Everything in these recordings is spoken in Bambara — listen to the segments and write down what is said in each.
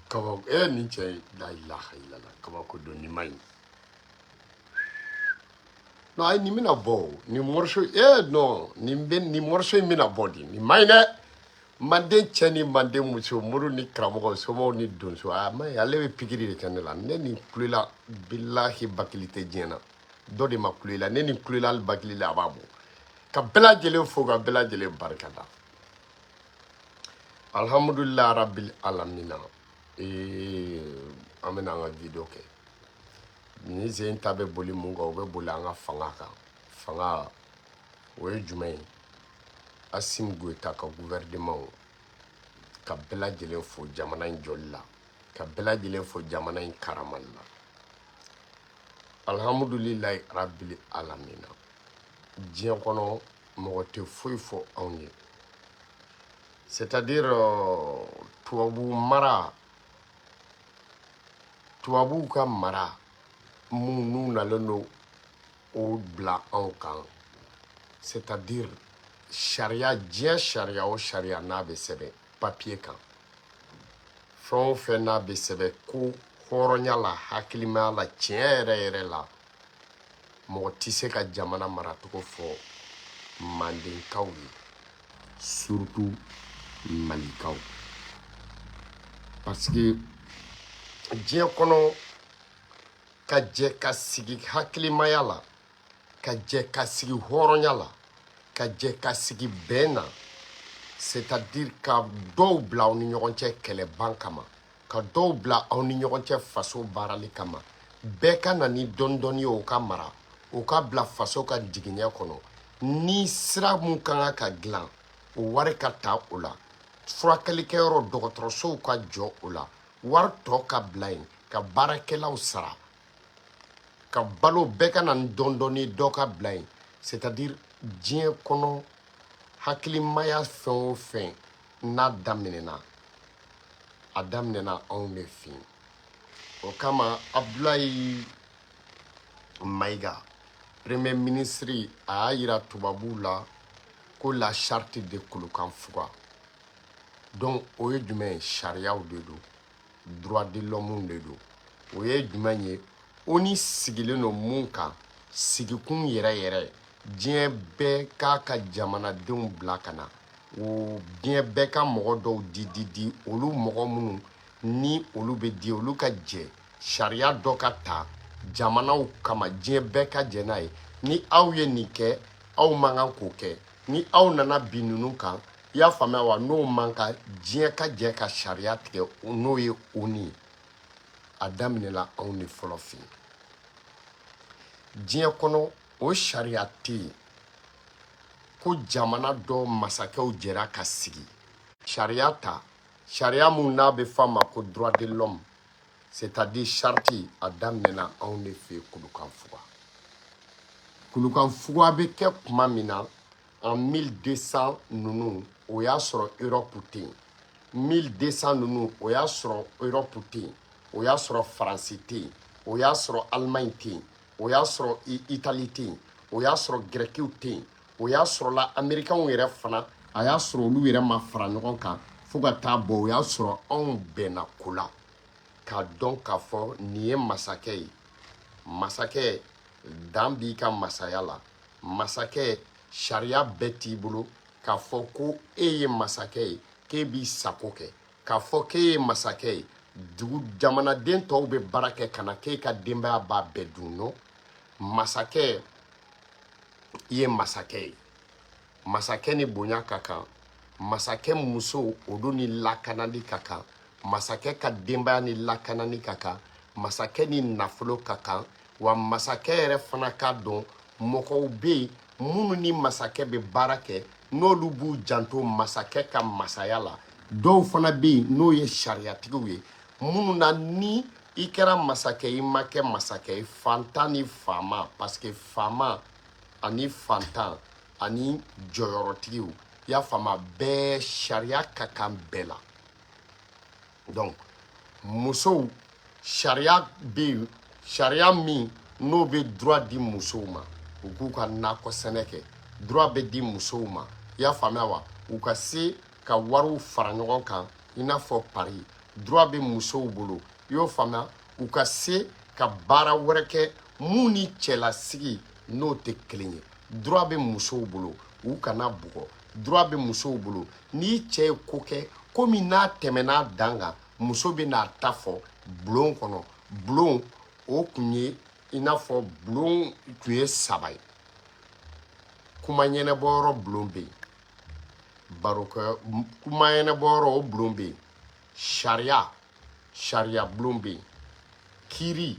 Kaba ni cɛ la ilaha illallah kaba ko don ni maɲi no ay ni mina bɔ ni morso no ni ben ni morso mina bɔ di ni maɲi dɛ manden cɛ ni manden muso muru ni karamɔgɔ somaw ni donso a maɲi ale bɛ pikiri de kɛ ne la ne ni kulela billahi bakili tɛ diɲɛ na dɔ de ma kulela ne ni kulela ali bakili la a b'a bɔ ka bɛɛ lajɛlen fo ka bɛɛ lajɛlen barika da alhamdulillah rabbil alamina an bɛna an ka video kɛ ni sen ta bɛ boli mun kan o bɛ boli an ka fanga kan fanga o ye jumɛn ye Assimi Goïta ka gouvernement ka bɛɛ lajɛlen fo jamana in jɔli la ka bɛɛ lajɛlen fo jamana in karamali la alhamdulilahi rabbil alamina diɲɛ kɔnɔ mɔgɔ tɛ foyi fɔ anw ye c'est-à-dire tubabuw ka mara mun n'u nalen don o bila anw kan c'est-à-dire sariya diɲɛ sariya o sariya n'a bɛ sɛbɛn papier kan fɛn o fɛn n'a bɛ sɛbɛn ko hɔrɔnya la hakilimaya la tiɲɛ yɛrɛ yɛrɛ la mɔgɔ tɛ se ka jamana maracogo fɔ mandenkaw ye surtout malikaw parce que diɲɛ kɔnɔ ka jɛ ka sigi hakilimaya la ka jɛ ka sigi hɔrɔnya la ka jɛ ka sigi bɛn na c'est-à-dire ka dɔw bila aw ni ɲɔgɔn cɛ kɛlɛban kama ka dɔw bila aw ni ɲɔgɔn cɛ faso baarali kama bɛɛ ka na ni dɔɔni-dɔɔni ye o ka mara o ka bila faso ka jigiɲɛ kɔnɔ ni sira mun kan ka dilan o wari ka ta o la furakɛlikɛyɔrɔ dɔgɔtɔrɔsow ka jɔ o la wari tɔ ka bila yen ka baarakɛlaw sara ka balo bɛɛ ka na ni dɔɔni-dɔɔni dɔ ka bila yen c'est-à-dire diɲɛ kɔnɔ hakilimaya fɛn o fɛn n'a daminɛna a daminɛna anw de fɛ yen o kama Abdulayi Mayiga premier ministre a y'a yira tubabuw la ko la charte de Kulukanfuga donc o ye jumɛn ye sariyaw de don droit de l'homme de don o ye jumɛn ye o ni sigilen don mun kan sigikun yɛrɛ yɛrɛ diɲɛ bɛɛ k'a ka jamanadenw bila ka na o diɲɛ bɛɛ ka mɔgɔ dɔw di olu mɔgɔ minnu ni olu bɛ di olu ka jɛ sariya dɔ ka ta jamanaw kama diɲɛ bɛɛ ka jɛ n'a ye ni aw ye nin kɛ aw man kan k'o kɛ ni aw nana bin ninnu kan i y'a faamuya wa n'o man kan diɲɛ ka jɛ ka sariya tigɛ n'o ye ONU ye a daminɛla anw de fɔlɔ fɛ yen diɲɛ kɔnɔ o sariya tɛ yen ko jamana dɔ masakɛw jɛra ka sigi sariya ta sariya mun n'a bɛ f'a ma ko droit de l'homme c'est-à-dire charte a daminɛna anw de fɛ yen Kulukanfuga Kulukanfuga bɛ kɛ tuma min na en 1200 ninnu o y'a sɔrɔ Europe tɛ yen 1200 ninnu o y'a sɔrɔ Europe tɛ yen o y'a sɔrɔ Faransi tɛ yen o y'a sɔrɔ Allemagne tɛ yen o y'a sɔrɔ Italie tɛ yen o y'a sɔrɔ Grɛkiw tɛ yen o y'a sɔrɔla Américains yɛrɛ fana a y'a sɔrɔ olu yɛrɛ ma fara ɲɔgɔn kan fo ka taa bɔ o y'a sɔrɔ anw bɛnna ko la k'a dɔn k'a fɔ nin ye masakɛ ye masakɛ dan b'i ka masaya la masakɛ sariya bɛɛ t'i bolo k'a fɔ ko e ye masakɛ ye k'e b'i sago kɛ k'a fɔ k'e ye masakɛ ye dugu jamanaden tɔw bɛ baara kɛ ka na k'e ka denbaya b'a bɛɛ dun non masakɛ i ye masakɛ ye masakɛ ni bonya ka kan masakɛ muso olu ni lakanali ka kan masakɛ ka denbaya ni lakanali ka kan masakɛ ni nafolo ka kan wa masakɛ yɛrɛ fana ka dɔn mɔgɔw bɛ yen minnu ni masakɛ bɛ baara kɛ n'olu b'u janto masakɛ ka masaya la dɔw fana bɛ yen n'o ye sariyatigiw ye minnu na ni i kɛra masakɛ i ma kɛ masakɛ ye fantan ni faama parce que faama ani fantan ani jɔyɔrɔtigiw i y'a faamu bɛɛ sariya ka kan bɛɛ la donc musow sariya bɛ yen sariya min n'o bɛ droit di musow ma u k'u ka nakɔ sɛnɛ kɛ droit bɛ di musow ma i y'a faamuya wa u ka se ka wariw fara ɲɔgɔn kan i n'a fɔ pari droit bɛ musow bolo i y'o faamuya u ka se ka baara wɛrɛ kɛ mun ni cɛlasigi n'o tɛ kelen ye droit bɛ musow bolo u kana bugɔ droit bɛ musow bolo n'i cɛ ye ko kɛ komi n'a tɛmɛna dan kan muso bɛ n'a ta fɔ bulon kɔnɔ bulon o tun ye i n'a fɔ bulon tun ye 3 ye kuma ɲɛnɛbɔyɔrɔ bulon bɛ yen barokɛ kuma ɲɛnɛbɔyɔrɔ o bulon bɛ yen sariya bulon bɛ yen kiiri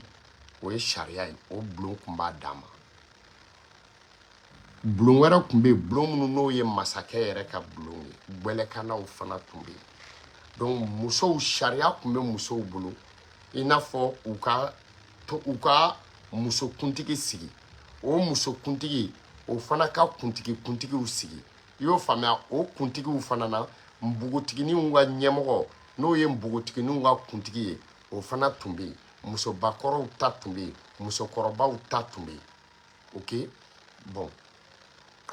o ye sariya ye o bulon tun b'a dan ma bulon wɛrɛ tun bɛ yen bulon minnu n'o ye masakɛ yɛrɛ ka bulon ye gbɛlɛkanaw fana tun bɛ yen donc musow sariya tun bɛ musow bolo i n'a fɔ u ka musokuntigi sigi o musokuntigi o fana ka kuntigiw sigi i y'o faamuya o kuntigiw fana na npogotiginiw ka ɲɛmɔgɔ n'o ye npogotiginiw ka kuntigi ye o fana tun bɛ yen musobakɔrɔw ta tun bɛ yen musokɔrɔbaw ta tun bɛ yen ok bon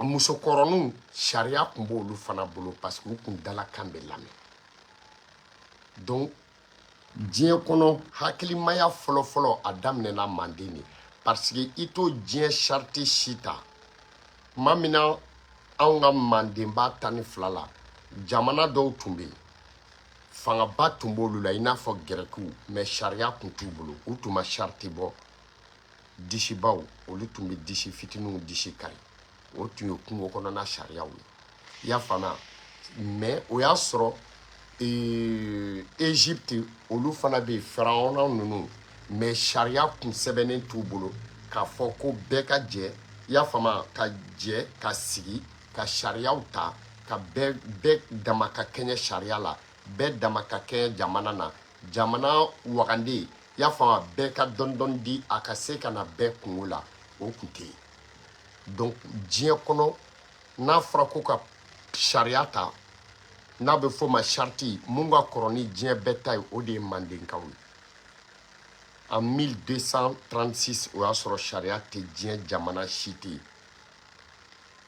musokɔrɔninw sariya tun b'olu fana bolo parce que u tun dalakan bɛ lamɛn donc diɲɛ kɔnɔ hakilimaya fɔlɔfɔlɔ a daminɛna manden de parce que i t'o diɲɛ sariti si ta tuma min na anw ka mandenba 12 la jamana dɔw tun bɛ yen fangaba tun b'olu la i n'a fɔ gɛrɛkiw mais sariya tun t'u bolo u tun ma sariti bɔ disibaw olu tun bɛ disi fitininw disi kari o tun ye kungo kɔnɔna sariyaw ye i y'a faamuya mais o y'a sɔrɔ Égypte olu fana bɛ yen Pharaon ninnu mais sariya kun sɛbɛnnen t'u bolo k'a fɔ ko bɛɛ ka jɛ i y'a faamuya ka jɛ ka sigi ka sariyaw ta ka bɛɛ dama ka kɛɲɛ sariya la bɛɛ dama ka kɛɲɛ jamana na jamana wagande i y'a faamuya bɛɛ ka dɔɔni di a ka se ka na bɛɛ kungo la o tun tɛ yen donc diɲɛ kɔnɔ n'a fɔra ko ka sariya ta n'a bɛ fɔ o ma sariti mun ka kɔrɔ ni diɲɛ bɛɛ ta ye o de ye mandenkaw ye en 1236 o y'a sɔrɔ sariya tɛ diɲɛ jamana si tɛ yen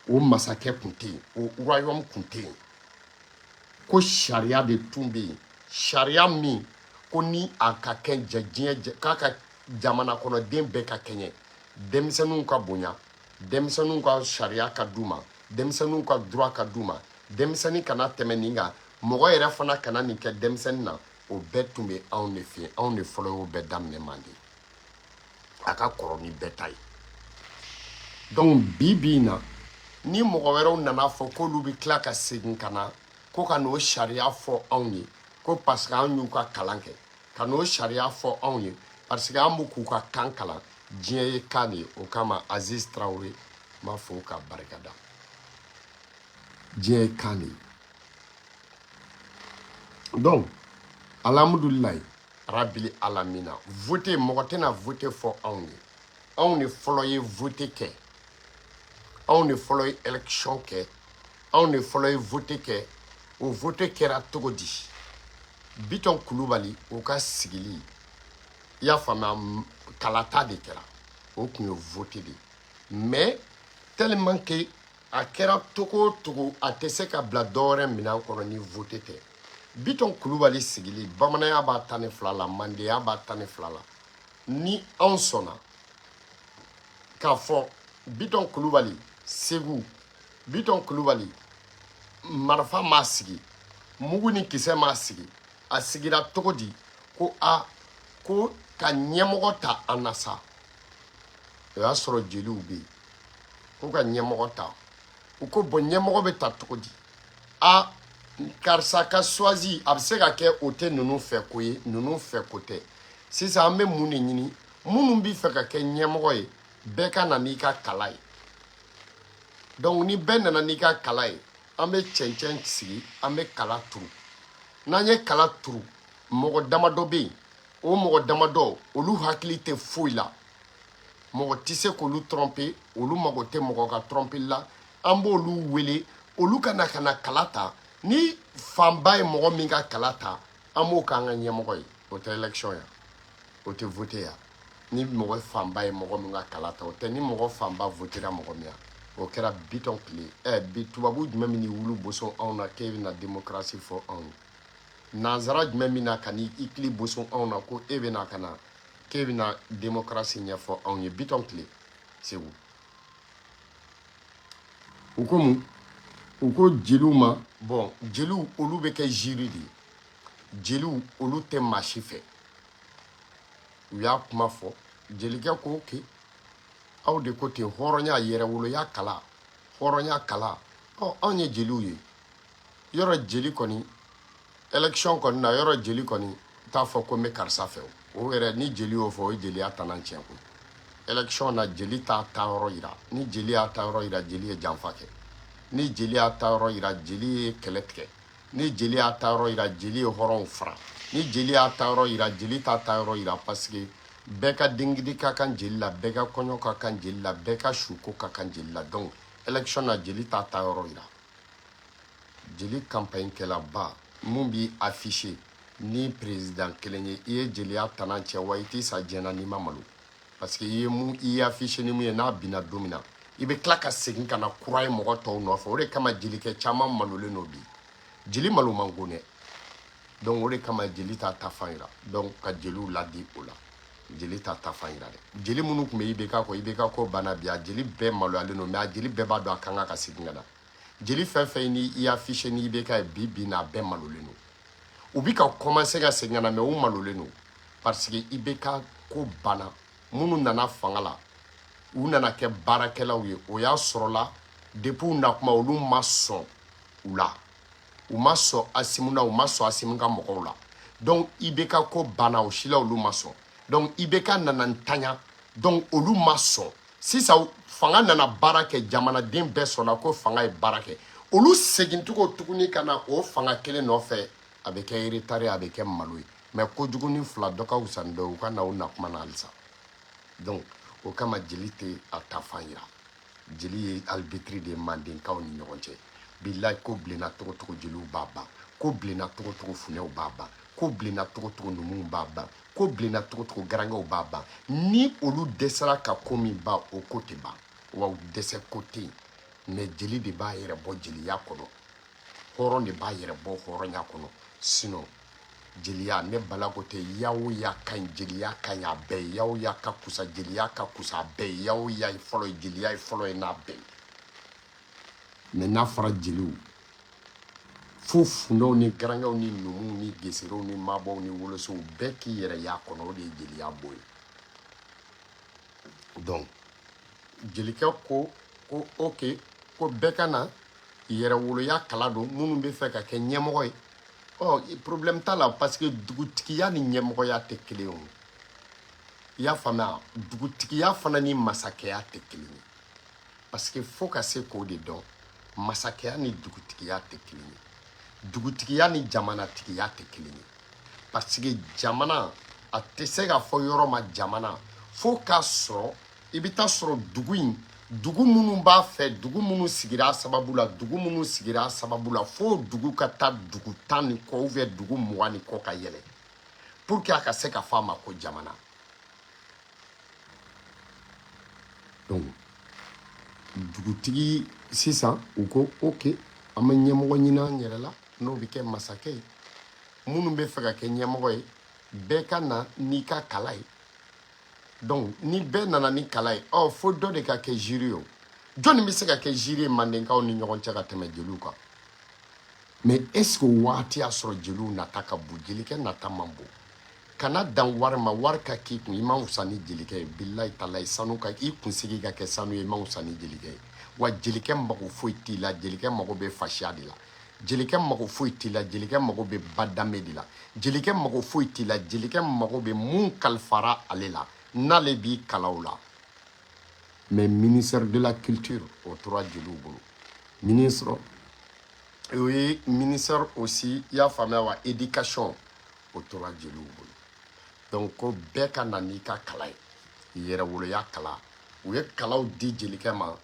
o masakɛ tun tɛ yen o royaume tun tɛ yen ko sariya de tun bɛ yen sariya min ko ni a ka kɛ k'a ka jamana kɔnɔden bɛɛ ka kɛɲɛ denmisɛnninw ka bonya denmisɛnninw ka sariya ka d'u ma denmisɛnninw ka droit ka d'u ma denmisɛnnin kana tɛmɛ nin kan mɔgɔ yɛrɛ fana kana nin kɛ denmisɛnnin na o bɛɛ tun bɛ anw de fɛ yen anw de fɔlɔ y'o bɛɛ daminɛ manden a ka kɔrɔ ni bɛɛ ta ye donc bi in na ni mɔgɔ wɛrɛw nana fɔ k'olu bɛ tila ka segin ka na ko ka n'o sariya fɔ anw ye ko parce que an y'u ka kalan kɛ ka n'o sariya fɔ anw ye parce que an b'u k'u ka kan kalan diɲɛ ye kan de ye o kama Aziz Traoré n b'a fɔ ka barikada diɲɛ ye kan de ye donc alhamdulilayi rabili alamina vote mɔgɔ tɛna vote fɔ anw de fɔlɔ ye vote kɛ anw de fɔlɔ ye élection kɛ anw de fɔlɔ ye vote kɛ o vote kɛra cogo di Bitɔn Kulubali o ka sigili i y'a faamuya kalata de kɛra o tun ye vote de mais tellement que a kɛra togo o togo a tɛ se ka bila dɔwɛrɛ minɛn kɔnɔ ni vote tɛ Bitɔn Kulubali sigili bamananya b'a 12 la mandenya b'a 12 la ni anw sɔnna k'a fɔ Bitɔn Kulubali Segu Bitɔn Kulubali marifa m'a sigi mugu ni kisɛ m'a sigi a sigira cogo di ko ko ka ɲɛmɔgɔ ta an na sa o y'a sɔrɔ jeliw bɛ yen ko ka ɲɛmɔgɔ ta u ko bɔn ɲɛmɔgɔ bɛ ta cogo di karisa ka choisi a bɛ se ka kɛ o tɛ ninnu fɛ ko ye ninnu fɛ ko tɛ sisan an bɛ mun de ɲini minnu bɛ fɛ ka kɛ ɲɛmɔgɔ ye bɛɛ ka na n'i ka kala ye donc ni bɛɛ nana n'i ka kala ye an bɛ cɛncɛn sigi an bɛ kala turu n'an ye kala turu mɔgɔ damadɔ bɛ yen o mɔgɔ damadɔ olu hakili tɛ foyi la mɔgɔ tɛ se k'olu tromper olu mago tɛ mɔgɔ ka tromper la an b'olu wele olu ka na kala ta ni fanba ye mɔgɔ min ka kala ta an b'o k'an ka ɲɛmɔgɔ ye o tɛ élection ya o tɛ voter ya ni mɔgɔ fanba ye mɔgɔ min ka kala ta o tɛ ni mɔgɔ fanba votera mɔgɔ min ya o kɛra bitɔn tile bi tubabu jumɛn min ni wulu boson anw na k'e bɛna démocratie fɔ anw ye nanzara jumɛn min na ka n'i kili boson anw na ko e bɛna ka na k'e bɛna démocratie ɲɛfɔ anw ye bitɔn tile segu u ko mun u ko jeliw ma bon jeliw olu bɛ kɛ jury de ye jeliw olu tɛ maa si fɛ u y'a kuma fɔ jelikɛ ko ok aw de ko ten hɔrɔnya yɛrɛwoloya kala hɔrɔnya kala anw ye jeliw ye yɔrɔ jeli kɔni élection kɔni na yɔrɔ jeli kɔni t'a fɔ ko n bɛ karisa fɛ o yɛrɛ ni jeli y'o fɔ o ye jeliya tanan tiɲɛ koyi élection na jeli t'a ta yɔrɔ yira ni jeli y'a ta yɔrɔ yira jeli ye janfa kɛ ni jeli y'a ta yɔrɔ yira jeli ye kɛlɛ tigɛ ni jeli y'a ta yɔrɔ yira jeli ye hɔrɔnw fara ni jeli y'a ta yɔrɔ yira jeli t'a ta yɔrɔ yira parce que bɛɛ ka dengidi ka kan jeli la bɛɛ ka kɔɲɔ ka kan jeli la bɛɛ ka suko ka kan jeli la donc élection na jeli t'a ta yɔrɔ yira jeli campagne kɛlaba mun b'i affiché ni président kelen ye i ye jeliya tanan cɛ wa i t'i sa diɲɛna n'i ma malo parce que i ye affiché ni mun ye n'a binna don min na i bɛ tila ka segin ka na kura ye mɔgɔ tɔw nɔfɛ o de kama jelikɛ caman malolen n'o bi jeli malo man go dɛ donc o de kama jeli t'a ta fan yira donc ka jeliw ladi o la jeli t'a ta fan yira dɛ jeli minnu tun bɛ IBK ko banna bi a jeli bɛɛ maloyalen don mais a jeli bɛɛ b'a dɔn a kan ka segin ka na jeli fɛn fɛn ni i affiché ni IBK ye bi na a bɛɛ malolen don u bi ka commencer ka segin ka na mais u malolen don parce que IBK ko banna minnu nana fanga la u nana kɛ baarakɛlaw ye o y'a sɔrɔla depuis u na kuma olu ma sɔn u la u ma sɔn Asimu na u ma sɔn Asimu ka mɔgɔw la donc IBK ko banna o si la olu ma sɔn donc IBK nana ntanya donc olu ma sɔn sisan fanga nana baara kɛ jamanaden bɛɛ sɔnna ko fanga ye baara kɛ olu segincogo tuguni ka na o fanga kelen nɔfɛ a bɛ kɛ retard a bɛ kɛ malo ye mais kojugu ni fila dɔ ka wusa ni dɔ ye u ka na o na kuma na halisa donc o kama jeli tɛ a ta fan yira jeli ye arbitre de ye mandenkaw ni ɲɔgɔn cɛ bilayi ko bilenna togo togo jeliw b'a ban ko bilenna togo togo funɛw b'a ban ko bilenna togo togo numuw b'a ban ko bilenna togo togo garankɛw b'a ban ni olu dɛsɛra ka ko min ban o ko tɛ ban wa dɛsɛ ko tɛ yen mais jeli de b'a yɛrɛ bɔ jeliya kɔnɔ hɔrɔn de b'a yɛrɛ bɔ hɔrɔnya kɔnɔ sinon jeliya ne balago tɛ yawo ya ka ɲi jeliya ka ɲi a bɛɛ ye yawo ya ka kusa jeliya ka kusa a bɛɛ ye yawo ya ye fɔlɔ ye jeliya ye fɔlɔ ye n'a bɛɛ ye mais n'a fɔra jeliw fo funɛw ni garankɛw ni numuw ni geserew ni mabɔw ni wolosow bɛɛ k'i yɛrɛ y'a kɔnɔ o de ye jeliya bo ye donc jelikɛ ko ok ko bɛɛ ka na yɛrɛwoloya kala don minnu bɛ fɛ ka kɛ ɲɛmɔgɔ ye problème t'a la parce que dugutigiya ni ɲɛmɔgɔya tɛ kelen ye i y'a faamuya dugutigiya fana ni masakɛya tɛ kelen ye parce que fo ka se k'o de dɔn masakɛya ni dugutigiya tɛ kelen ye dugutigiya ni jamanatigiya tɛ kelen ye parce que jamana a tɛ se ka fɔ yɔrɔ ma jamana fo k'a sɔrɔ i bɛ taa sɔrɔ dugu in dugu minnu b'a fɛ dugu minnu sigira a sababu la dugu minnu sigira a sababu la fo dugu ka taa dugu 10 ni kɔ ou bien dugu 20 ni kɔ ka yɛlɛ pour que a ka se ka fɔ a ma ko jamana donc dugutigi sisan u ko ok an bɛ ɲɛmɔgɔ ɲini an yɛrɛ la n'o bɛ kɛ masakɛ ye minnu bɛ fɛ ka kɛ ɲɛmɔgɔ ye bɛɛ ka na n'i ka kala ye donc ni bɛɛ nana ni kala ye fo dɔ de ka kɛ jury o jɔnni bɛ se ka kɛ jury ye mandenkaw ni ɲɔgɔn cɛ ka tɛmɛ jeliw kan mais est ce que o waati y'a sɔrɔ jeliw nata ka bon jelikɛ nata man bon kana dan wari ma wari ka k'i kun i ma wusa ni jelikɛ ye bilayi talayi sanu ka i kunsigi ka kɛ sanu ye i ma wusa ni jelikɛ ye wa jelikɛ mago foyi t'i la jelikɛ mago bɛ fasiya de la jelikɛ mago foyi t'i la jelikɛ mago bɛ badame de la jelikɛ mago foyi t'i la jelikɛ mago bɛ mun kalifara ale la n'ale b'i kala o la mais ministère de la culture o tora jeliw bolo ministre Et ministère aussi, il y a famille wa éducation autour de jeliw bolo. Donc ko bɛɛ ka na n'i ka kalan ye yɛrɛ woloya kala u ye kalaw di jelikɛ ma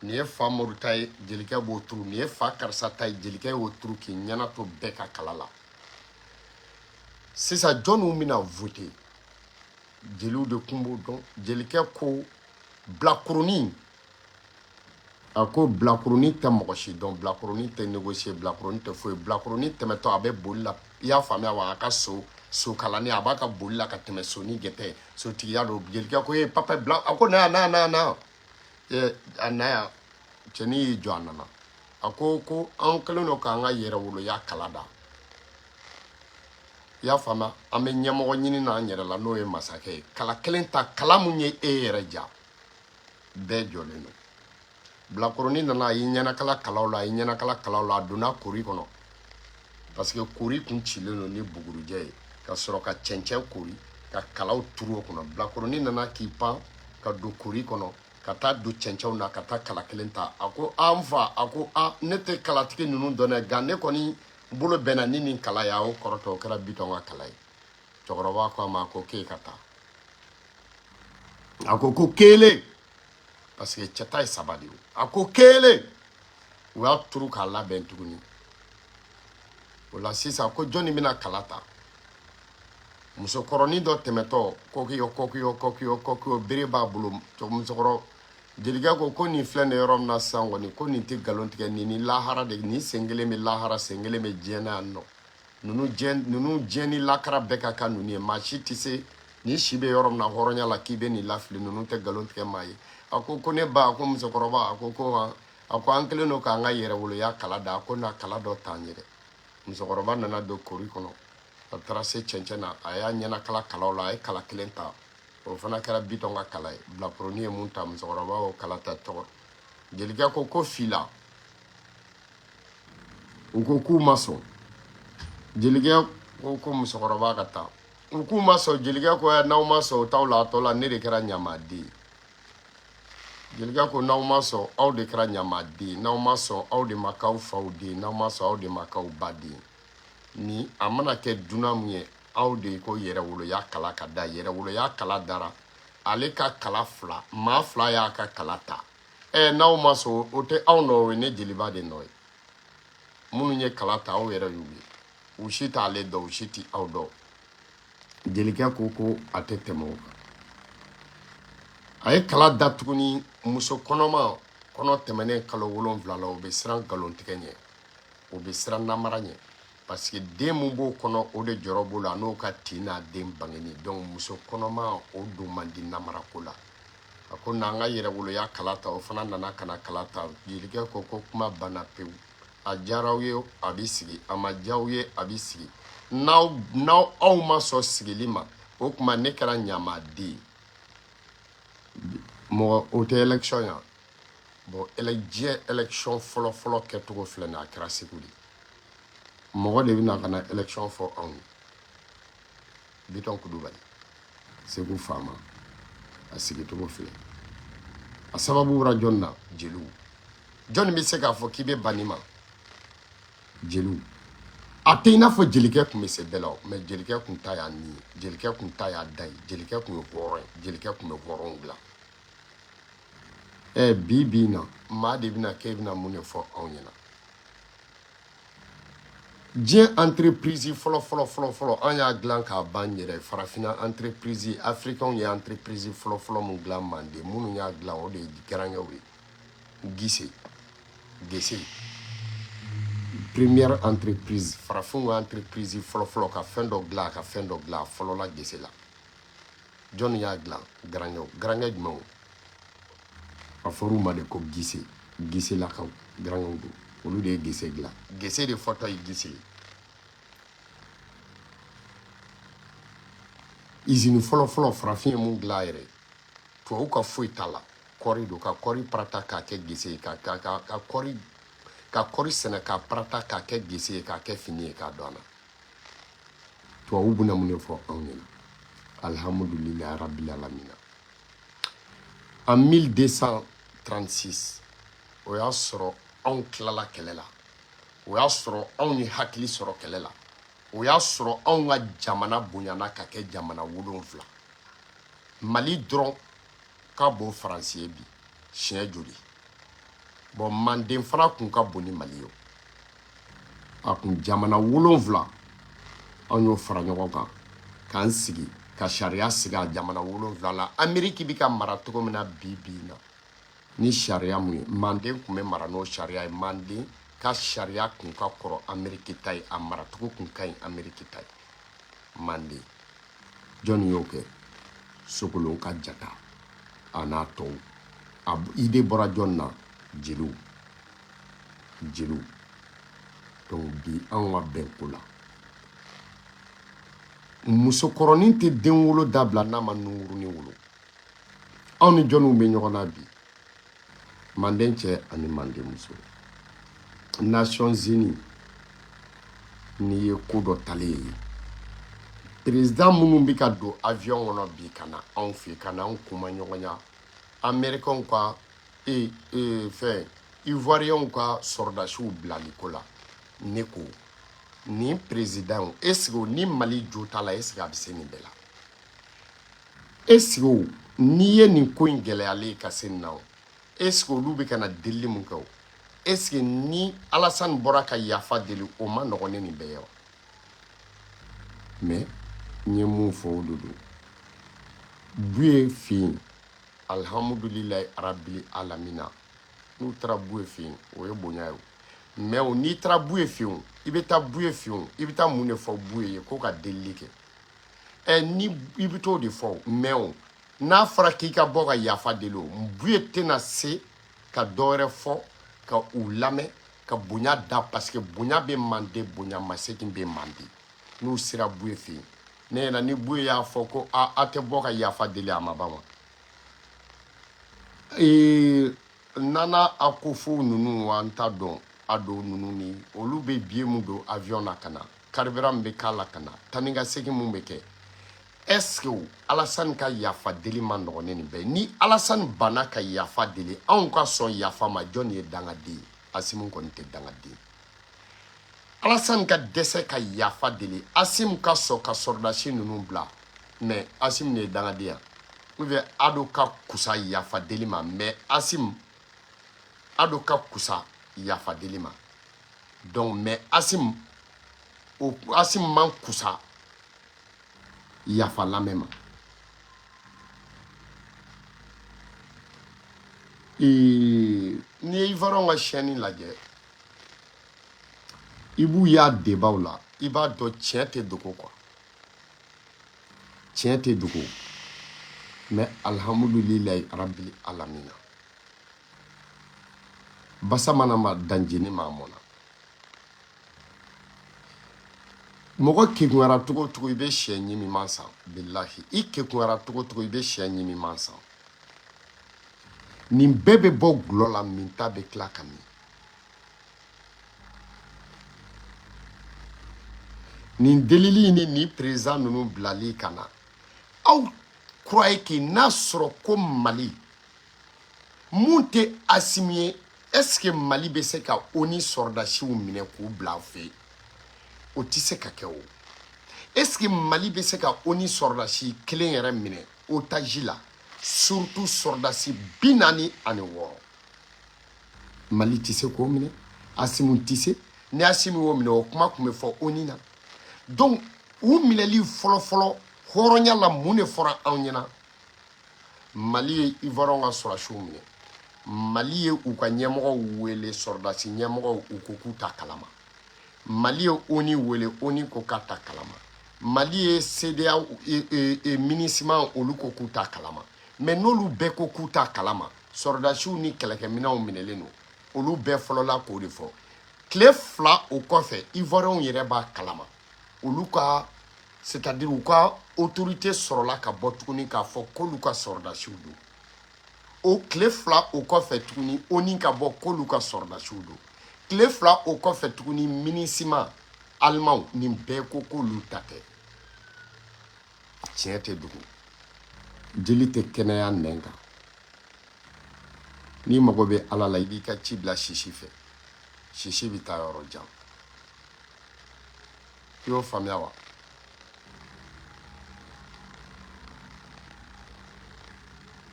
nin ye fa Mori ta ye jelikɛ b'o turu nin ye fa karisa ta ye jelikɛ y'o turu k'i ɲɛna to bɛɛ ka kala la sisan jɔnniw bɛna voter jeliw de kun b'o dɔn jelikɛ ko bilakurunin a ko bilakurunin tɛ mɔgɔ si dɔn bilakurunin tɛ négocier bilakurunin tɛ foyi bilakurunin tɛmɛtɔ a bɛ boli la i y'a faamuya wa a ka so kalani a b'a ka boli la ka tɛmɛ so ni gɛtɛ sotigiya don jelikɛ ko ye papa bila a ko na a na yan cɛnin y'i jɔ a nana a ko an kɛlen don k'an ka yɛrɛwoloya kala da i y'a faamuya an bɛ ɲɛmɔgɔ ɲini n'an yɛrɛ la n'o ye masakɛ ye kala kelen ta kala mun ye e yɛrɛ ja bɛɛ jɔlen don bilakurunin nana a y'i ɲɛnakala kalaw la a y'i ɲɛnakala kalaw la a donna kori kɔnɔ parce que kori kun cilen don ni bugurujɛ ye ka sɔrɔ ka cɛncɛn kori ka kalaw turu o kɔnɔ bilakurunin nana k'i pan ka don kori kɔnɔ ka taa don cɛncɛnw na ka taa kala kelen ta a ko an fa a ko ne tɛ kalatigi ninnu dɔn dɛ nka ne kɔni bolo bɛnna ni nin kala ye a y'o kɔrɔtɔ o kɛra Bitɔn ka kala ye cɛkɔrɔba ko a ma ko k'e ka taa a ko kelen parce que cɛ ta ye saba de ye a ko kelen u y'a turu k'a labɛn tuguni o la sisan ko jɔnni bɛna kala ta musokɔrɔnin dɔ tɛmɛtɔ kɔkiyɔ bere b'a bolo musokɔrɔ jelikɛ ko nin filɛ nin yɔrɔ min na sisan kɔni ko nin tɛ nkalon tigɛ nin lahara de nin sen kelen bɛ lahara sen kelen bɛ diɲɛ na yan nɔ ninnu diɲɛ ni lakara bɛɛ ka kan ninnu ye maa si tɛ se nin si bɛ yɔrɔ min na hɔrɔnya la k'i bɛ nin lafili ninnu tɛ nkalon tigɛ maa ye a ko ne ba a ko musokɔrɔba a ko an kɛlen don k'an ka yɛrɛwoloya kala da a ko na kala dɔ t'an ye dɛ musokɔrɔba nana don kori kɔnɔ a taara se cɛncɛn na a y'a ɲɛnakala kalaw la a ye kala kelen ta o fana kɛra Bitɔn ka kala ye bilakurunin ye mun ta musokɔrɔba y'o kala ta tɔgɔ jelikɛ ko fila u ko k'u ma sɔn jelikɛ ko musokɔrɔba ka taa u k'u ma sɔn jelikɛ ko n'aw ma sɔn o t'aw la a tɔ la ne de kɛra ɲamaden jelikɛ ko n'aw ma sɔn aw de kɛra ɲamaden n'aw ma sɔn aw de ma k'aw faw den n'aw ma sɔn aw de ma k'aw ba den ni a mana kɛ dunan mun ye aw de ko yɛrɛwoloya kala ka da yɛrɛwoloya kala dara ale ka kala fila maa fila y'a ka kala ta n'aw ma sɔn o tɛ aw nɔ o ye ne jeliba de nɔ ye minnu ye kala ta aw yɛrɛ y'u ye u si t'ale dɔn u si tɛ aw dɔn jelikɛ ko a tɛ tɛmɛ o kan a ye kala da tuguni muso kɔnɔma kɔnɔ tɛmɛnen kalo 7 la o bɛ siran nkalontigɛ ɲɛ o bɛ siran namara ɲɛ parce que den mun b'o kɔnɔ o de jɔrɔ b'o la n'o ka tin n'a den bangeni donc muso kɔnɔma o don man di namarako la a ko n'an ka yɛrɛwoloya kala ta o fana nana ka na kala ta jelikɛ ko kuma banna pewu a diyara aw ye a bɛ sigi a ma diya aw ye a bɛ sigi n'aw aw ma sɔn sigili ma o tuma ne kɛra ɲamaden mɔgɔ o tɛ élection ya bon diɲɛ élection fɔlɔ kɛcogo filɛ nin a kɛra Segu de mɔgɔ de bɛna ka na élection fɔ anw ye Bitɔn Kulubali Segu faama a sigicogo filɛ a sababu bɔra jɔnni na jeliw jɔnni bɛ se k'a fɔ k'i bɛ ban nin ma jeliw a tɛ i n'a fɔ jelikɛ tun bɛ se bɛɛ la mais jelikɛ tun ta y'a ni ye jelikɛ tun ta y'a da ye jelikɛ tun ye hɔrɔn ye jelikɛ tun bɛ hɔrɔnw dilan bi na maa de bɛna k'e bɛna mun de fɔ anw ɲɛna diɲɛ entreprise fɔlɔ an y'a dilan k'a ban yɛrɛ farafina entreprise africain ye entreprise fɔlɔ mun dilan Mande minnu y'a dilan o de ye garankɛw ye Gese première entreprise farafinw ka entreprise fɔlɔ ka fɛn dɔ dilan ka fɛn dɔ dilan fɔlɔ la Gese la jɔnni y'a dilan garankɛ jumɛnw a fɔr'u ma de ko Gese lakaw garankɛw don olu de ye Gese dilan Gese de fɔtɔ ye Gese ye usine fɔlɔ farafin ye mun dilan yɛrɛ tubabu ka foyi t'a la kɔri don ka kɔri parata k'a kɛ Gese ye ka kɔri sɛnɛ k'a parata k'a kɛ Gese ye k'a kɛ fini ye k'a don a na tubabu bɛna mun de fɔ anw ɲɛna alhamdulilahi rabbil alamina en 1236 o y'a sɔrɔ anw tilala kɛlɛ la o y'a sɔrɔ anw ye hakili sɔrɔ kɛlɛ la o y'a sɔrɔ anw ka jamana bonyana ka kɛ jamana 7 Mali dɔrɔn ka bon Faransi ye bi siɲɛ joli bon Manden fana kun ka bon ni Mali ye a kun jamana 7 anw y'o fara ɲɔgɔn kan k'an sigi ka sariya sigi a jamana 7 la Ameriki bi ka mara cogo min na bi na ni sariya mun ye Manden kun bɛ mara n'o sariya ye Manden ka sariya kun ka kɔrɔ Ameriki ta ye a maracogo kun ka ɲi Ameriki ta ye Manden jɔnni y'o kɛ Sogolon ka Jata a n'a tɔw a idée bɔra jɔn na jeliw donc bi anw ka bɛn ko la musokɔrɔnin tɛ den wolo dabila n'a ma nunkurunin wolo anw ni jɔnniw bɛ ɲɔgɔn na bi Manden cɛ ani Manden muso Nations Unies n'i ye ko dɔ talen ye président minnu bɛ ka don avion kɔnɔ bi ka na anw fɛ ka na anw kuma ɲɔgɔnya Américains ka fɛn Ivoiriens ka soldats bilali ko la ne ko ni président est-ce que ni Mali jo t'a la est-ce que a bɛ se nin bɛɛ la est-ce que n'i ye nin ko in gɛlɛyalen ka se nin na est-ce que olu bɛ ka na delili mun kɛ o est-ce que ni Alassane bɔra ka yafa deli o ma nɔgɔn ni nin bɛɛ ye wa mais n ye mun fɔ o de don Buye fɛ yen alhamdulilayi arabil alamina n'u taara Buye fɛ yen o ye bonya ye mais n'i taara Buye fɛ yen i bɛ taa Buye fɛ yen i bɛ taa mun de fɔ Buye ye ko ka delili kɛ ni i bɛ t'o de fɔ mais n'a fɔra k'i ka bɔ ka yafa deli o Buye tɛna se ka dɔwɛrɛ fɔ ka u lamɛn ka bonya da parce que bonya bɛ Manden bonya masegin bɛ Manden n'u sera Buye fɛ yen ne ɲɛna ni Buye y'a fɔ ko a tɛ bɔ ka yafa deli a ma ban wa Nana Akufo ninnu an t'a dɔn a dɔw ninnu ni olu bɛ billet mun don avion na ka na carburant min bɛ k'a la ka na tani ka segin mun bɛ kɛ est-ce que Alassane ka yafa deli ma nɔgɔn ni nin bɛɛ ni Alassane banna ka yafa deli anw ka sɔn yafa ma jɔn ye dangaden ye Asimu kɔni tɛ dangaden Alassane ka dɛsɛ ka yafa deli Asimu ka sɔn ka soldats ninnu bila mais Asimu ne ye dangaden ya ou bien Ado ka kusa yafa deli ma mais Asimu Ado ka kusa yafa deli ma donc mais Asimu man kusa yafa lamɛn ma n'i ye Ivoiriens ka chaîne lajɛ i b'u y'a débat la i b'a dɔn tiɲɛ tɛ dogo quoi tiɲɛ tɛ dogo mais alhamdulilayi arabil alamina basa mana ma danjeni ma mɔna mɔgɔ kekunyara togo o togo i bɛ sɛ ɲimi man san bilahi i kekunyara togo o togo i bɛ sɛ ɲimi man san nin bɛɛ bɛ bɔ gulɔ la min ta bɛ tila ka min nin delili ni nin président ninnu bilali ka na aw croyez que n'a sɔrɔ ko Mali mun tɛ Asimu ye est-ce que Mali bɛ se ka ONU soldasiw minɛ k'u bila a fɛ o tɛ se ka kɛ o est-ce que Mali bɛ se ka ONU soldasi kelen yɛrɛ minɛ otage la surtout soldasi 46 Mali tɛ se k'o minɛ Asimu tɛ se ni Asimu y'o minɛ o kuma tun bɛ fɔ ONU na donc u minɛli fɔlɔ-fɔlɔ hɔrɔnya la mun de fɔra anw ɲɛna Mali ye Ivoiriens ka soldasiw minɛ Mali ye u ka ɲɛmɔgɔw wele soldasi ɲɛmɔgɔw u ko k'u ta kalama Mali ye ONU wele ONU ko k'a ta kalama Mali ye CEDEAO MINUSMA olu ko k'u ta kalama mais n'olu bɛɛ ko k'u ta kalama soldasiw ni kɛlɛkɛminɛnw minɛlen don olu bɛɛ fɔlɔla k'o de fɔ tile 2 o kɔfɛ Ivoiriens yɛrɛ b'a kalama olu ka c'est-à-dire u ka autorité sɔrɔla ka bɔ tuguni k'a fɔ k'olu ka soldasiw don o tile 2 o kɔfɛ tuguni ONU ka bɔ k'olu ka soldasiw don tile 2 o kɔfɛ tuguni MINUSMA allemand nin bɛɛ ko k'olu ta tɛ tiɲɛ tɛ dogo jeli tɛ kɛnɛya nɛn kan n'i mago bɛ Ala la i b'i ka ci bila sisi fɛ sisi bɛ taa yɔrɔ jan i y'o faamuya wa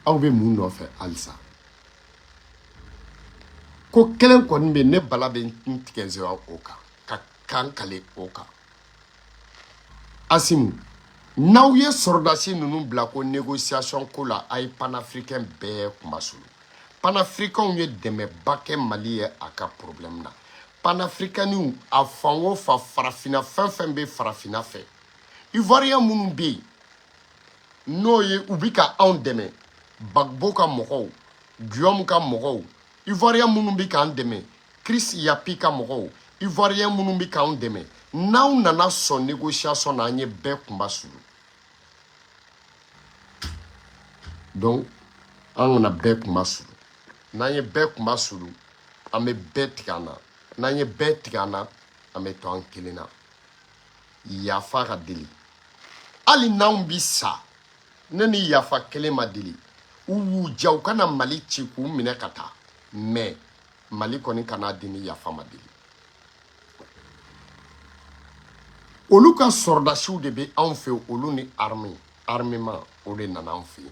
aw bɛ mun nɔfɛ halisa ko kelen kɔni bɛ ne bala bɛ n tigɛ n o kan ka kan kale o kan Asimu n'aw ye sɔrɔdasi ninnu bila ko négociation ko la a ye panafricain bɛɛ kumasulu panafricains ye dɛmɛba kɛ Mali ye a ka problème na panafricains a fan o fan farafina fɛn fɛn bɛ farafina fɛ ivoirien minnu bɛ yen n'o ye u bɛ ka anw dɛmɛ Gbagbo ka mɔgɔw Guillaume ka mɔgɔw ivoirien minnu bɛ k'an dɛmɛ Chris Yapi ka mɔgɔw ivoirien minnu bɛ k'an dɛmɛ n'aw nana sɔn négociation na an ye bɛɛ kunba sulu donc an kana bɛɛ kunba sulu n'an ye bɛɛ kunba sulu an bɛ bɛɛ tigɛ an na n'an ye bɛɛ tigɛ an na an bɛ to an kelen na yafa ka deli hali n'anw bi sa ne ni yafa kelen ma deli u y'u ja u kana Mali ci k'u minɛ ka taa mais Mali kɔni kana di ni yafa ma deli olu ka sɔrɔdasiw de bɛ anw fɛ olu ni armement o de nana anw fɛ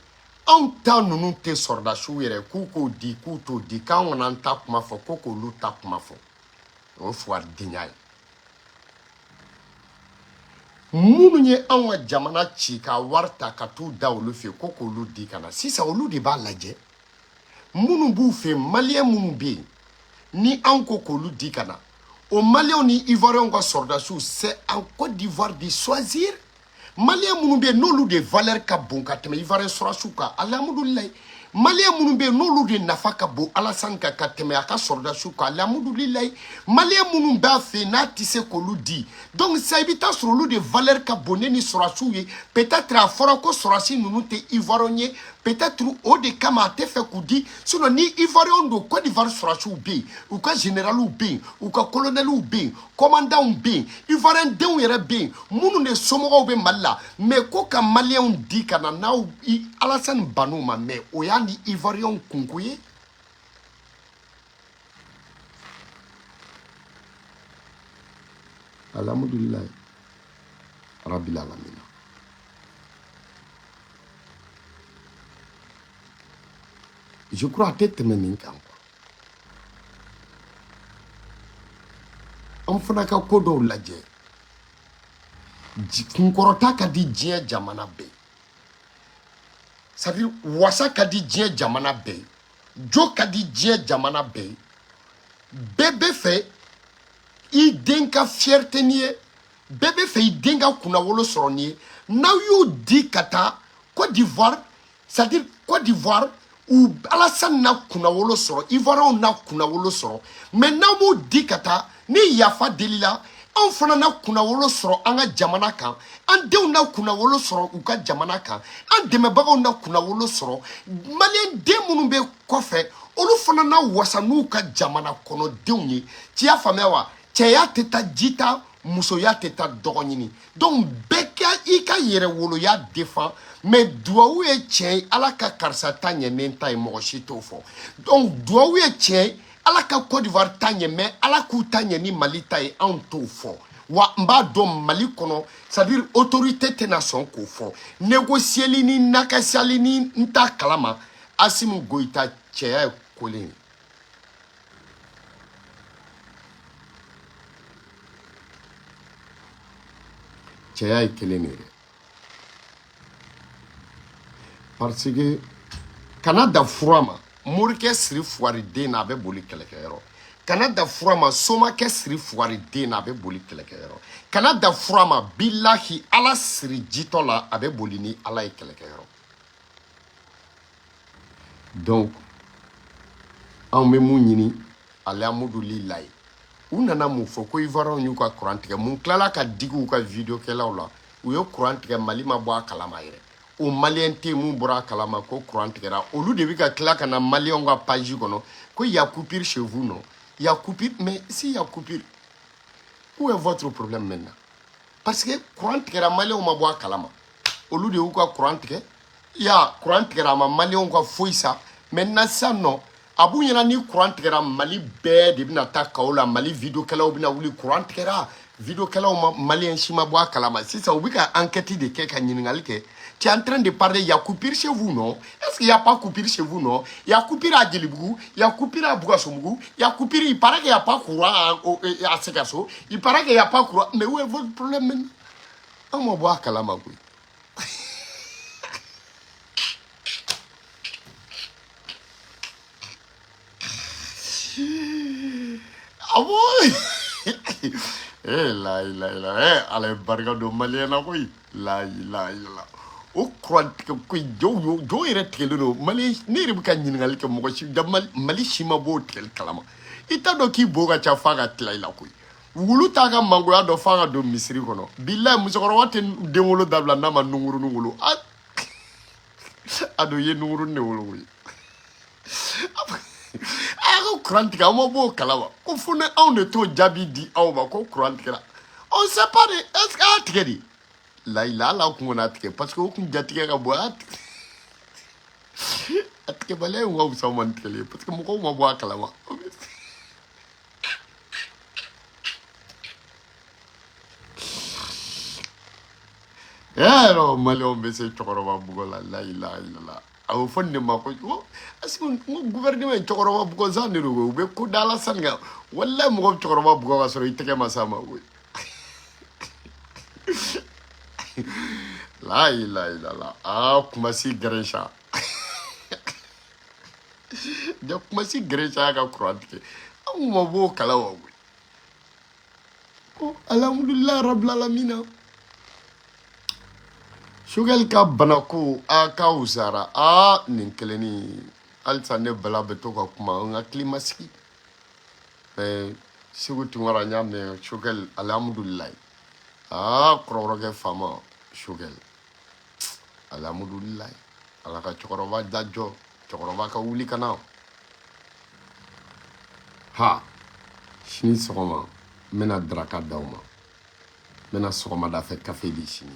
anw ta ninnu tɛ sɔrɔdasiw yɛrɛ k'u k'o di k'u t'o di k'anw kana an ta kuma fɔ ko k'olu ta kuma fɔ o ye fuwadenya ye minnu ye anw ka jamana ci ka wari ta ka t'u da olu fɛ ko k'olu di ka na sisan olu de b'a lajɛ minnu b'u fɛ maliyɛn minnu bɛ yen ni anw ko k'olu di ka na o maliyɛnw ni ivoiriens ka sɔrɔdasiw c'est en Côte d'Ivoire de choisir maliyɛn minnu bɛ yen n'olu de valeur ka bon ka tɛmɛ ivoirien sɔrɔdasiw kan alihamudulilayi maliyɛn minnu bɛ yen n'olu de nafa ka bon Alassane kan ka tɛmɛ a ka sɔrɔdasiw kan alihamudulilayi maliyɛn minnu b'a fɛ n'a tɛ se k'olu di donc sisan i bɛ taa sɔrɔ olu de valeur ka bon ne ni sɔrɔdasiw ye peut-être a fɔra ko sɔrɔdasi ninnu tɛ ivoirien ye peut-être o de kama a tɛ fɛ k'u di sinon ni ivoirien don Côte d'Ivoire sɔrɔdasiw bɛ yen u ka généraliw bɛ yen u ka colonels bɛ yen commandants bɛ yen ivoirien denw yɛrɛ bɛ yen minnu de somɔgɔw bɛ Mali la mais ko ka maliyɛnw di ka na n'aw Alassane bann'u ma mais o y'a ni ivoiriens kunko ye alhamdulilayi rabil alamin je crois a tɛ tɛmɛ nin kan an fana ka ko dɔw lajɛ kunkɔrɔta ka di diɲɛ jamana bɛɛ c'est à dire wasa ka di diɲɛ jamana bɛɛ jo ka di diɲɛ jamana bɛɛ bɛɛ bɛ fɛ i den ka fierté ni ye bɛɛ bɛ fɛ i den ka kunnawolo sɔrɔ ni ye n'aw y'o di ka taa Côte d'Ivoire c'est à dire Côte d'Ivoire u Alassane na kunnawolo sɔrɔ ivoiriens na kunnawolo sɔrɔ mais n'aw m'o di ka taa ni yafa deli la anw fana na kunnawolo sɔrɔ an ka jamana kan an denw na kunnawolo sɔrɔ u ka jamana kan an dɛmɛbagaw na kunnawolo sɔrɔ maliyɛn den minnu bɛ kɔfɛ olu fana na wasa n'u ka jamana kɔnɔdenw ye ci y'a faamuya wa cɛya tɛ taa ji ta musoya tɛ taa dɔgɔ ɲini donc bɛɛ ka i ka yɛrɛwoloya défend mais duwawu ye tiɲɛ ye ala ka karisa ta ɲɛ ne ta ye mɔgɔ si t'o fɔ donc duwawu ye tiɲɛ ye ala ka Côte d'Ivoire ta ɲɛ mais ala k'u ta ɲɛ ni Mali ta ye anw t'o fɔ wa n b'a dɔn Mali kɔnɔ c'est à dire autorité tɛna sɔn k'o fɔ négocier ni nakasiyali ni n t'a kalama Asimu Goyita cɛya ye kolen ye cɛya ye kelen de ye parce que kana da fura ma morikɛ siri fuwari den na a bɛ boli kɛlɛkɛyɔrɔ kana da fura ma somakɛ siri fuwari den na a bɛ boli kɛlɛkɛyɔrɔ kana da fura ma bilahi ala siri jitɔ la a bɛ boli ni ala ye kɛlɛkɛyɔrɔ donc anw bɛ mun ɲini alihamudulilayi u nana mun fɔ ko ivoiriens y'u ka courant tigɛ mun tilala ka digi u ka video kɛlaw la u ye courant tigɛ Mali ma bɔ a kalama yɛrɛ o maliyɛn tɛ mun bɔra a kalama ko courant tigɛra olu de bɛ ka tila ka na maliyɛnw ka page kɔnɔ ko y a coupure chez vous non y a coupure mais si y a coupure où est votre problème maintenant parce que courant tigɛra maliyɛnw ma bɔ a kalama olu de y'u ka courant tigɛ ya courant tigɛra a ma maliyɛnw ka foyi sa maintenant sisan non abu ɲɛna ni courant tigɛra Mali bɛɛ de bɛna taa kaw la Mali vidéokɛlaw bɛna wuli courant tigɛra vidéokɛlaw ma malien si ma bɔ a kalama sisan u bɛ ka enquête de kɛ ka ɲininkali kɛ tu es en train de parler il y a coupure chez vous non est-ce qu'il y a pas coupure chez vous non il y a coupure à Djelibougou il y a coupure à Bougassomougou il y a coupure il paraît qu'il y a pas courant à Sekasso il paraît qu'il y a pas courant mais où est votre problème maintenant on ma bɔ a kalama koyi ah bon la ilaha ala barika do malien na koyi la ilaha o courant koyi jo yɛrɛ tigɛlen do malien ne yɛrɛ bɛ ka ɲininkali kɛ mɔgɔ si da Mali si ma b'o tigɛli kalama i t'a dɔn k'i bo ka ca f'a ka tila i la koyi wulu t'a ka mangoya dɔn f'a ka don misiri kɔnɔ bilahi musokɔrɔba tɛ den wolo dabila n'a ma nunkurunin wolo a don i ye nunkurunin de wolo koyi a ko courant tigɛ an ma b'o kalama ko fo ni anw de t'o jaabi di aw ma ko courant tigɛra on sait pas de est-ce que a tigɛ de layila ala kun kɔni a tigɛ parce que o kun jatigɛ ka bon a tigɛbaliya in ka fisa o ma ni tigɛli ye parce que mɔgɔw ma bɔ a kalama yɛrɛ maliyɛnw bɛ se cɛkɔrɔba bugɔ la la ilaha illallah a bɛ fɔ nin de ma ko est-ce que n ko gouvernement ye cɛkɔrɔba bugɔ san de don koyi u bɛ ko da ala sani kan walayi mɔgɔ bɛ cɛkɔrɔba bugɔ ka sɔrɔ i tɛgɛ ma s'a ma koyi la ilaha illallah a kumasi gɛrɛnsa ja kumasi gɛrɛnsa ka courant tigɛ an ma b'o kalama koyi ko alhamdulilayi rabbil alamina Choguel ka banako a ka usara a nin keleni halisa ne bala bɛ to ka kuma n hakili ma sigi Segu Tunkara n y'a mɛn Choguel alhamdulilayi kɔrɔkɛ faama Choguel alhamdulilayi ala ka cɛkɔrɔba dajɔ cɛkɔrɔba ka wuli ka na ha sini sɔgɔma n bɛna daraka d'aw ma n bɛna sɔgɔmada fɛ kafe di sini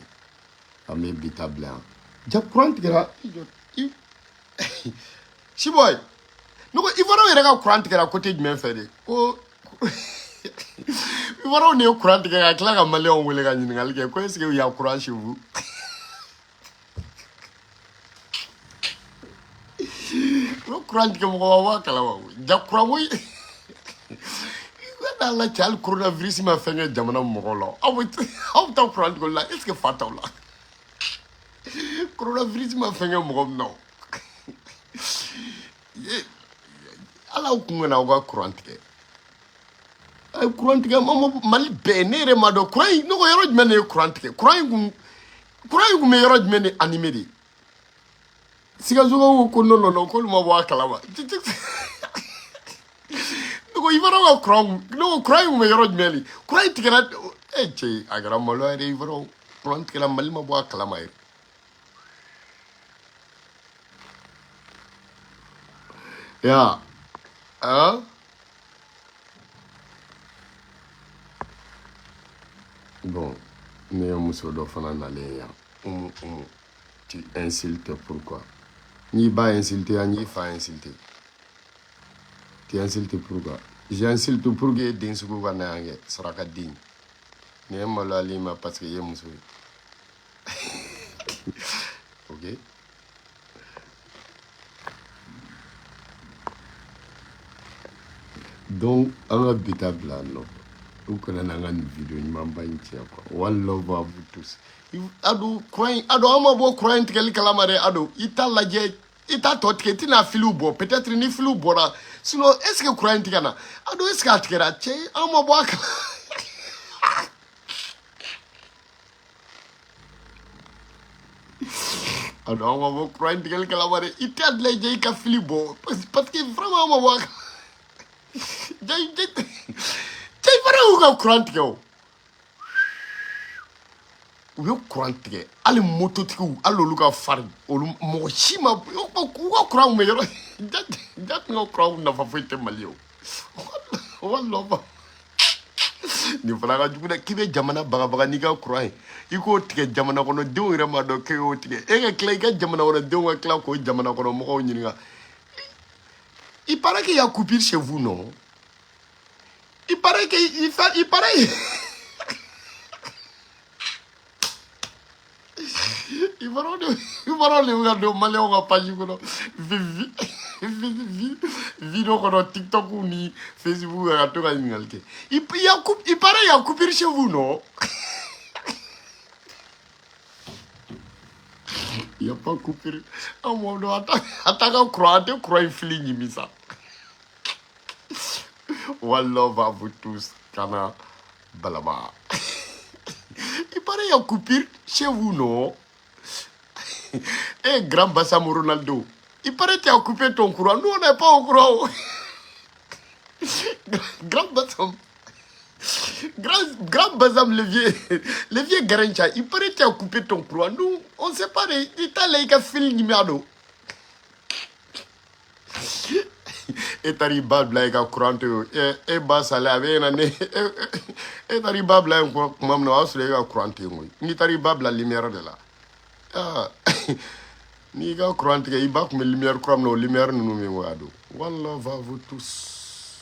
an bɛ bi ta bila yan ja courant tigɛra Siboy ne ko Ivoiriens yɛrɛ ka courant tigɛra côté jumɛn fɛ de ko Ivoiriens de ye courant tigɛ ka tila ka maliyɛnw wele ka ɲininkali kɛ ko est-ce que il y a courant chez vous ko courant tigɛ mɔgɔ ma bɔ a kalama ja courant ko ala cɛ hali coronavirus ma fɛn kɛ jamana mɔgɔw la aw bɛ taa courant tigɛ la est-ce que fa t'aw la coronavirus ma fɛn kɛ mɔgɔ min na ala kun kana aw ka courant tigɛ a ye courant tigɛ Mali bɛɛ ne yɛrɛ ma dɔn courant in ne ko yɔrɔ jumɛn de ye courant tigɛ courant in kun bɛ yɔrɔ jumɛn de animé de Sikasokaw ko non k'olu ma bɔ a kalama ne ko Ivoiriens ka courant ne ko courant in kun bɛ yɔrɔ jumɛn de courant in tigɛra cɛ a kɛra maloya yɛrɛ Ivoiriens courant tigɛra Mali ma bɔ a kalama yɛrɛ ya bon ne ye muso dɔ fana nalen yan tu insultes pourquoi n'i ba insulté an n'i fa insulté tu insultes pourquoi j'insulte pour que den sugu ka na yan kɛ saraka den ni ye maloyali ma parce que i ye muso ye ok donc an ka bi ta bila yan nɔ u kana n'an ka nin video ɲumanba in tiɲɛ quoi one love à vous tous ado courant ado an ma bɔ courant in tigɛli kalama dɛ ado i t'a lajɛ i t'a tɔ tigɛ i tɛna filiw bɔ peut-être ni filiw bɔra sinon est-ce que courant in tigɛ na ado est-ce que a tigɛra cɛ an ma bɔ a kalama ado an ma bɔ courant in tigɛli kalama dɛ i t'a lajɛ i ka fili bɔ parce que vraiment an ma bɔ a kalama cɛ Ivoiriens y'u ka courant tigɛ o u ye courant tigɛ hali mototigiw hali olu ka farin olu mɔgɔ si ma u ka courant kun bɛ yɔrɔ ja tun ka courant nafa foyi tɛ Mali ye o walahi nin fana ka jugu dɛ k'i bɛ jamana bagabaga n'i ka courant ye i k'o tigɛ jamana kɔnɔdenw yɛrɛ ma dɔn k'e y'o tigɛ e ka tila i ka jamana kɔnɔdenw ka tila k'o jamana kɔnɔmɔgɔw ɲininka Il paraît qu'il y a coupure chez vous, non? Il paraît qu'il fait... Il paraît... Il va regarder au Malais, on va pas dire vidéo qu'on a TikTok ou ni Facebook, il paraît qu'il y a coupure chez vous, non? Il n'y a pas coupure. Ah, mon Dieu, attends, croire une fille, ça. Wallah, va vous tous, Kana, Balaba. Il paraît qu'il y a coupure chez vous, non? Eh, grand Bassam Ronaldo, il paraît que tu as coupé ton courant. Nous, on n'est pas au courant. Grand Bassam. Grand Bassam, le vieux Garancha, il paraît que tu as coupé ton courant. Nous, on ne sait pas. Il t'a l'air qu'à filer numéro. Et t'as babla ka courant et basale avec un année et t'as babla ko mamno asle ka courant ngoy ni t'as babla lumière de là ah ni ka courant ke ibak me lumière comme no lumière nous me wado wallah va vous tous